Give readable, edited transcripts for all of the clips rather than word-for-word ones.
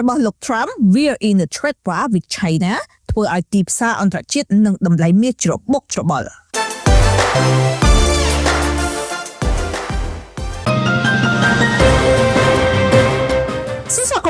របស់លោក Trump We're in a trade war with China ធ្វើឲ្យទីផ្សារអន្តរជាតិនិងតម្លៃមាសច្របូកច្របល់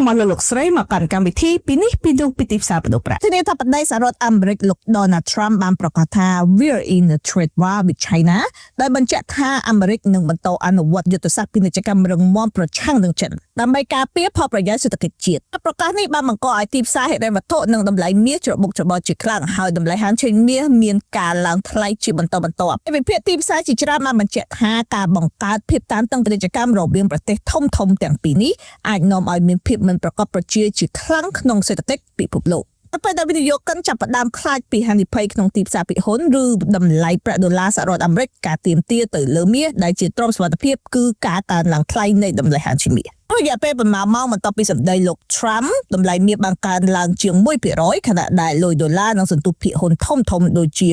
សូមលោកស្រីមកកាន់កម្មវិធីពីនេះពីនោះពីទីផ្សារបដូរប្រាក់ធានាថាបតីសហរដ្ឋអាមេរិកលោក Donald Trump បានប្រកាសថា We're in a trade war with China ដោយបញ្ជាក់ថាអាមេរិកនឹងបន្តអនុវត្តយុទ្ធសាស្ត្រពាណិជ្ជកម្មរឹងមាំប្រឆាំងនឹងចិនដើម្បីការពារផលប្រយោជន៍សេដ្ឋកិច្ចជាតិប្រកាសនេះបានបង្កឲ្យទីផ្សារហិរញ្ញវត្ថុនិងតម្លៃមាសច្របូកច្របល់ជាខ្លាំងហើយតម្លៃហាងឈេងមាសមានការឡើងថ្លៃជាបន្តបន្ទាប់វិភាគទីផ្សារជាច្រើនបានបញ្ជាក់ថាការបង្កើតភាពតានតឹងពាណិជ្ជកម្មរវាងប្រទេសធំៗទាំងពីរនេះអាចនាំឲ្យមានភាពមិនប្រកបប្រជាជាខ្លាំងក្នុងសេដ្ឋកិច្ចពិភពលោកពេលដែលវិនិយោគិនចាប់ផ្ដើមខ្លាចពីហានិភ័យក្នុងទីផ្សារពិហុនឬតម្លៃប្រាក់ដុល្លារសហរដ្ឋអាមេរិកការទាមទារទៅលើមាសដែលជាទ្រព្យសុវត្ថិភាពគឺការកើនឡើងថ្លៃនៃតម្លៃហាងឈាមមាសរយៈពេលប្រមាណម៉ោងបន្ទាប់ពីសម្ដីលោក Trump តម្លៃមាសបានកើនឡើងជាង 1% ខណៈដែលលុយដុល្លារនិងសន្ទុះភាគហ៊ុនធំៗដូចជា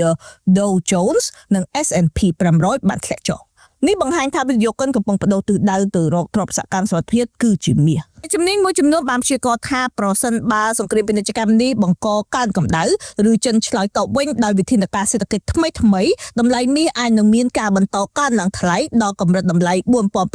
Dow Jones និង S&P 500បានធ្លាក់ចុះនេះបង្ហាញថាវិនិយោគិនកំពុងបដូរទិសដៅទៅរកទ្រព្យសកម្មសុវត្ថិភាពគឺជាមាសជំនាញមួយចំនួនបានព្យាករណ៍ថាប្រសិនបើសង្គ្រាមពាណិជ្ជកម្មនេះបង្កកើនកម្ដៅឬចិនឆ្លើយតបវិញដោយវិធានការសេដ្ឋកិច្ចថ្មីតម្លៃមាសអាចនឹងមានការបន្តកើនឡើងថ្លៃដល់កម្រិតតម្លៃ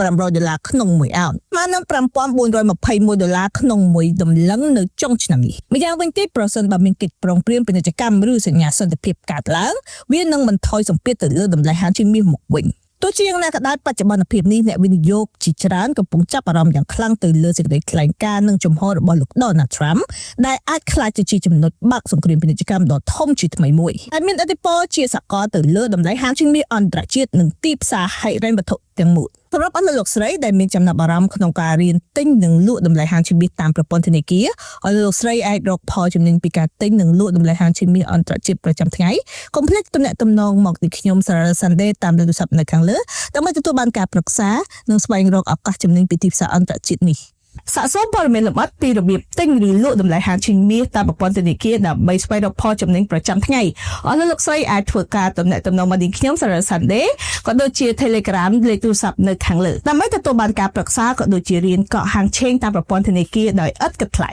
$4,500ក្នុង1អោនស្មើនឹង$5,421ក្នុង1តម្លឹងនៅចុងឆ្នាំនេះម្យ៉ាងវិញទៀតប្រសិនបើមានកិច្ចព្រមព្រៀងពាណិជ្ជកម្មឬសញ្ញាសន្តិភាពកើតឡើងវានឹងបន្ថយសម្ពាធទៅលើតម្លៃហាងឈាមមាសមកវិញទោះជាយ៉ាងណាក៏ដោយបច្ចុប្បន្នភាពនេះអ្នកវិនិយោគជាច្រើនកំពុងចាប់អារម្មណ៍យ៉ាងខ្លាំងទៅលើសេចក្តីថ្លែងការណ៍និងជំហររបស់លោក Donald Trump ដែលអាចក្លាយទៅជាចំណុចបាក់សង្គ្រាមពាណិជ្ជកម្មដ៏ធំជាថ្មីមួយដែលមានឥទ្ធិពលជាសកលទៅលើតម្លៃហាងឈាមមាសអន្តរជាតិនិងទីផ្សារហិរញ្ញវត្ថុទាំងមូលសម្រាប់អស់លោកស្រីដែលមានចំណាប់អារម្មណ៍ក្នុងការរៀនទិញនិងលក់តម្លៃហាងឈាមមាសតាមប្រព័ន្ធធនាគារអស់លោកស្រីអាចរកផលចំណេញពីការទិញនិងលក់តម្លៃហាងឈាមមាសអន្តរជាតិប្រចាំថ្ងៃកុំភ្លេចទំនាក់ទំនងមកទីខ្ញុំសារ៉ា Sunday តាមលេខទូរស័ព្ទនៅខាងលើដើម្បីទទួលបានការប្រឹក្សានិងស្វែងរកឱកាសចំណេញពីទីផ្សារអន្តរជាតិនេះសាកសួរព័ត៌មានលម្អិតពីរបៀបទិញឬលក់តម្លៃហាងឈាមមាសតាមប្រព័ន្ធធនាគារដើម្បីស្វែងរកផលចំណេញប្រចាំថ្ងៃអស់លោកស្រីអាចធ្វើការទំនាក់ទំនងមកទីខ្ញុំសារ៉ា Sunday ក៏ដូចជា Telegram លេខទូរស័ព្ទនៅខាងលើដើម្បីទទួលបានការប្រឹក្សាក៏ដូចជារៀនកក់ហាងឆេងតាមប្រព័ន្ធធនាគារដោយឥតគិតថ្លៃ